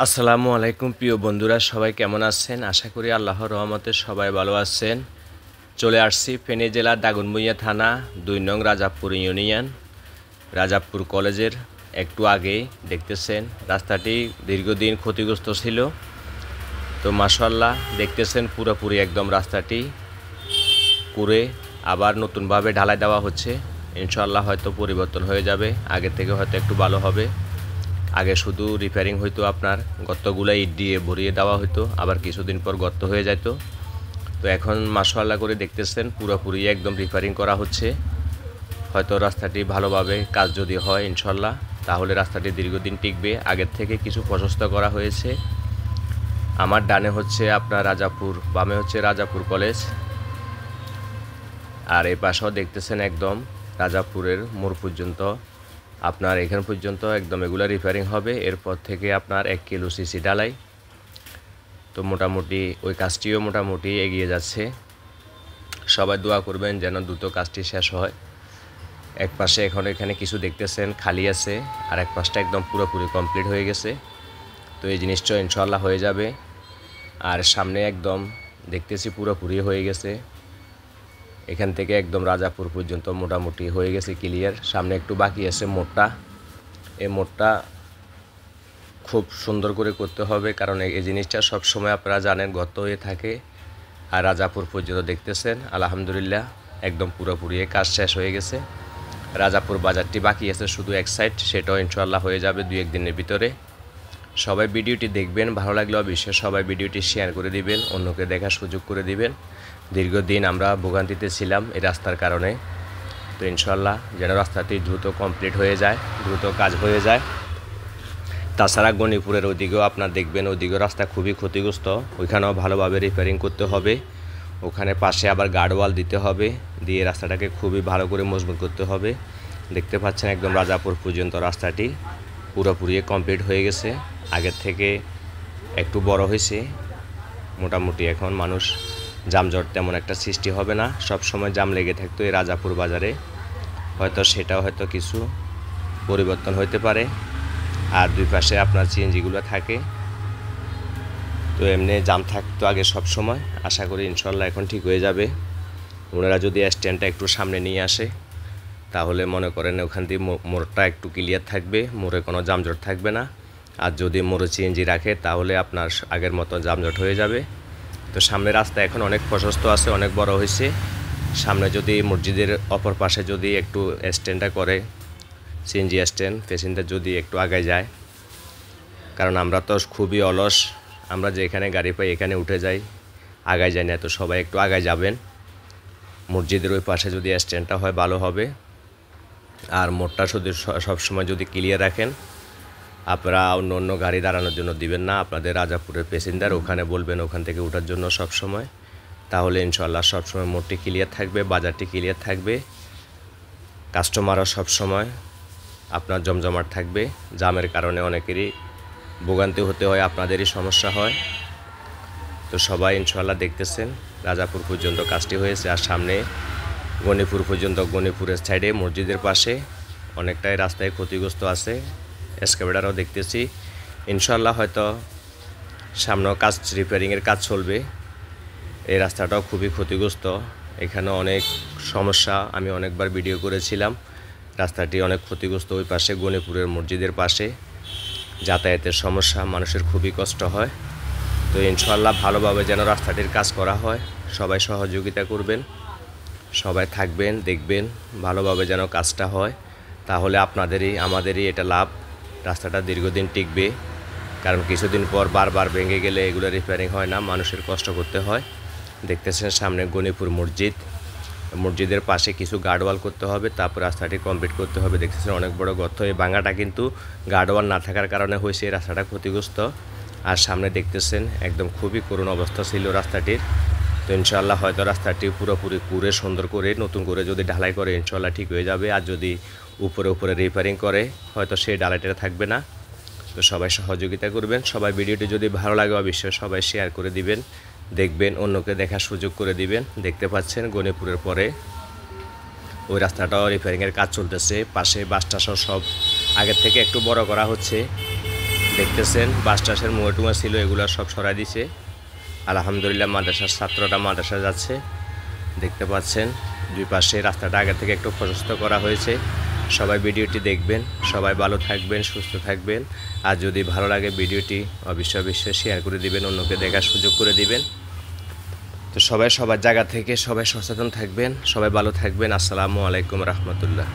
আসসালামু আলাইকুম প্রিয় বন্ধুরা, সবাই কেমন আছেন? আশা করি আল্লাহর রহমতে সবাই ভালো আছেন। চলে আসছি ফেনী জেলার দাগনভূঞা থানা ২ নং রাজাপুর ইউনিয়ন, রাজাপুর কলেজের একটু আগেই দেখতেছেন রাস্তাটি দীর্ঘদিন ক্ষতিগ্রস্ত ছিল। তো মাশাআল্লাহ দেখতেছেন পুরোপুরি একদম রাস্তাটি করে আবার নতুনভাবে ঢালাই দেওয়া হচ্ছে। ইনশাআল্লাহ হয়তো পরিবর্তন হয়ে যাবে, আগের থেকে হয়তো একটু ভালো হবে। আগে শুধু রিপেয়ারিং হইতো, আপনার গর্তগুলো ইট দিয়ে ভরিয়ে দেওয়া হতো, আবার কিছুদিন পর গর্ত হয়ে যেত। তো এখন মাশাআল্লাহ করে দেখতেছেন পুরোপুরি একদম রিপেয়ারিং করা হচ্ছে। হয়তো রাস্তাটি ভালোভাবে কাজ যদি হয় ইনশাআল্লাহ, তাহলে রাস্তাটি দীর্ঘদিন টিকবে। আগের থেকে কিছু প্রশস্ত করা হয়েছে। আমার ডানে হচ্ছে আপনার রাজাপুর, বামে হচ্ছে রাজাপুর কলেজ, আর এই পাশেও দেখতেছেন একদম রাজাপুরের মোড় পর্যন্ত, আপনার এখান পর্যন্ত একদম এগুলো রিপেয়ারিং হবে। এরপর থেকে আপনার 1 কিলো সিসি ঢালাই। তো মোটামুটি ওই কাজটিও মোটামুটি এগিয়ে যাচ্ছে। সবাই দোয়া করবেন যেন দ্রুত কাজটি শেষ হয়। এক পাশে এখন এখানে কিছু দেখতেছেন খালি আছে, আর এক পাশটা একদম পুরোপুরি কমপ্লিট হয়ে গেছে। তো এই জিনিসটা ইনশাআল্লাহ হয়ে যাবে। আর সামনে একদম দেখতেছি পুরোপুরি হয়ে গেছে। এখান থেকে একদম রাজাপুর পর্যন্ত মোটামুটি হয়ে গেছে ক্লিয়ার। সামনে একটু বাকি আছে মোড়টা। এই মোড়টা খুব সুন্দর করে করতে হবে, কারণ এই জিনিসটা সবসময় আপনারা জানেন গর্ত হয়ে থাকে। আর রাজাপুর পর্যন্ত দেখতেছেন আলহামদুলিল্লাহ একদম পুরোপুরি কাজ শেষ হয়ে গেছে। রাজাপুর বাজারটি বাকি আছে শুধু এক সাইড, সেটাও ইনশাআল্লাহ হয়ে যাবে 2-1 দিনের ভিতরে। সবাই ভিডিওটি দেখবেন, ভালো লাগলে অবশ্যই সবাই ভিডিওটি শেয়ার করে দিবেন, অন্যকে দেখার সুযোগ করে দিবেন। দীর্ঘদিন আমরা ভোগান্তিতে ছিলাম এই রাস্তার কারণে। তো ইনশাআল্লাহ যেন রাস্তাটি দ্রুত কমপ্লিট হয়ে যায়, দ্রুত কাজ হয়ে যায়। তাছাড়া গণিপুরের ওইদিকেও আপনার দেখবেন, ওইদিকেও রাস্তা খুবই ক্ষতিগ্রস্ত, ওইখানেও ভালোভাবে রিপেয়ারিং করতে হবে। ওখানে পাশে আবার গার্ডওয়াল দিতে হবে, দিয়ে রাস্তাটাকে খুবই ভালো করে মজবুত করতে হবে। দেখতে পাচ্ছেন একদম রাজাপুর পর্যন্ত রাস্তাটি পুরোপুরি কমপ্লিট হয়ে গেছে। আগের থেকে একটু বড় হয়েছে মোটামুটি। এখন মানুষ জামজট তেমন একটা সৃষ্টি হবে না। সব সময় জাম লেগে থাকতো এই রাজাপুর বাজারে, হয়তো সেটাও হয়তো কিছু পরিবর্তন হতে পারে। আর দুই পাশে আপনার সিএনজিগুলো থাকে, তো এমনি জাম থাকতো আগে সব সময়। আশা করি ইনশাআল্লাহ এখন ঠিক হয়ে যাবে। ওনারা যদি স্ট্যান্ডটা একটু সামনে নিয়ে আসে, তাহলে মনে করেন ওখান দিয়ে মোড়টা একটু ক্লিয়ার থাকবে, মোড়ে কোনো জামজট থাকবে না। আর যদি মোড়ে সিএনজি রাখে, তাহলে আপনার আগের মতো জামজট হয়ে যাবে। তো সামনে রাস্তা এখন অনেক প্রশস্ত আছে, অনেক বড় হয়েছে। সামনে যদি মসজিদের অপর পাশে যদি একটু স্ট্যান্ডটা করে, সিএনজি স্ট্যান্ড, পেসেঞ্জার যদি একটু আগায় যায়, কারণ আমরা তো খুবই অলস, আমরা যেখানে গাড়ি পাই এখানে উঠে যাই, আগায় যাই না। তো সবাই একটু আগায় যাবেন। মসজিদের ওই পাশে যদি স্ট্যান্ডটা হয় ভালো হবে। আর মোড়টা শুধু সবসময় যদি ক্লিয়ার রাখেন, আপনারা অন্য অন্য গাড়ি দাঁড়ানোর জন্য দিবেন না। আপনাদের রাজাপুরের প্যাসেঞ্জার ওখানে বলবেন ওখান থেকে ওঠার জন্য সবসময়, তাহলে ইনশাআল্লাহ সবসময় মোড়টি ক্লিয়ার থাকবে, বাজারটি ক্লিয়ার থাকবে। কাস্টমারও সবসময় আপনার জমজমাট থাকবে। জামের কারণে অনেকেরই ভোগান্তি হতে হয়, আপনাদেরই সমস্যা হয়। তো সবাই ইনশাআল্লাহ দেখতেছেন রাজাপুর পর্যন্ত কাজটি হয়েছে। আর সামনে গণিপুর পর্যন্ত, গণিপুরের সাইডে মসজিদের পাশে অনেকটাই রাস্তায় ক্ষতিগ্রস্ত আছে। এক্সকাভেটরও দেখতেছি। ইনশাআল্লাহ হয়তো সামনেও কাজ, রিপেয়ারিংয়ের কাজ চলবে। এই রাস্তাটাও খুবই ক্ষতিগ্রস্ত, এখানে অনেক সমস্যা, আমি অনেকবার ভিডিও করেছিলাম। রাস্তাটি অনেক ক্ষতিগ্রস্ত। ওই পাশে গণিপুরের মসজিদের পাশে যাতায়াতের সমস্যা, মানুষের খুবই কষ্ট হয়। তো ইনশাআল্লাহ ভালোভাবে যেন রাস্তাটির কাজ করা হয়, সবাই সহযোগিতা করবেন, সবাই থাকবেন, দেখবেন ভালোভাবে যেন কাজটা হয়। তাহলে আপনাদেরই আমাদেরই এটা লাভ, রাস্তাটা দীর্ঘদিন টিকবে। কারণ কিছুদিন পর বারবার ভেঙে গেলে এগুলো রিপেয়ারিং হয় না, মানুষের কষ্ট করতে হয়। দেখতেছেন সামনে গণিপুর মসজিদ, মসজিদের পাশে কিছু গার্ডওয়াল করতে হবে, তারপর রাস্তাটি কমপ্লিট করতে হবে। দেখতেছেন অনেক বড় গর্ত, এই ভাঙাটা কিন্তু গার্ডওয়াল না থাকার কারণে হয়েছে, এই রাস্তাটা ক্ষতিগ্রস্ত। আর সামনে দেখতেছেন একদম খুবই করুণ অবস্থা ছিল রাস্তাটির। তো ইনশাআল্লাহ হয়তো রাস্তাটি পুরোপুরি কুড়ে সুন্দর করে নতুন করে যদি ঢালাই করে ইনশাআল্লাহ ঠিক হয়ে যাবে। আর যদি উপরে উপরে রিপেয়ারিং করে, হয়তো সেই ঢালাইটা থাকবে না। তো সবাই সহযোগিতা করবেন। সবাই ভিডিওটি যদি ভালো লাগে অবশ্যই সবাই শেয়ার করে দিবেন, দেখবেন, অন্যকে দেখার সুযোগ করে দিবেন। দেখতে পাচ্ছেন গণিপুরের পরে ওই রাস্তাটাও রিপেয়ারিংয়ের কাজ চলতেছে। পাশে বাস টাসও সব আগের থেকে একটু বড় করা হচ্ছে, দেখতেছেন বাস টাসের মুয়া ছিল, এগুলো সব সরাই দিছে। আলহামদুলিল্লাহ মাদ্রাসার ছাত্ররা মাদ্রাসা যাচ্ছে, দেখতে পাচ্ছেন। দুই পাশে রাস্তাটা আগে থেকে একটু প্রশস্ত করা হয়েছে। সবাই ভিডিওটি দেখবেন, সবাই ভালো থাকবেন, সুস্থ থাকবেন। আর যদি ভালো লাগে ভিডিওটি অবশ্যই শেয়ার করে দিবেন, অন্যকে দেখার সুযোগ করে দিবেন। তো সবাই সবার জায়গা থেকে সবাই সচেতন থাকবেন, সবাই ভালো থাকবেন। আসসালামু আলাইকুম রহমতুল্লাহ।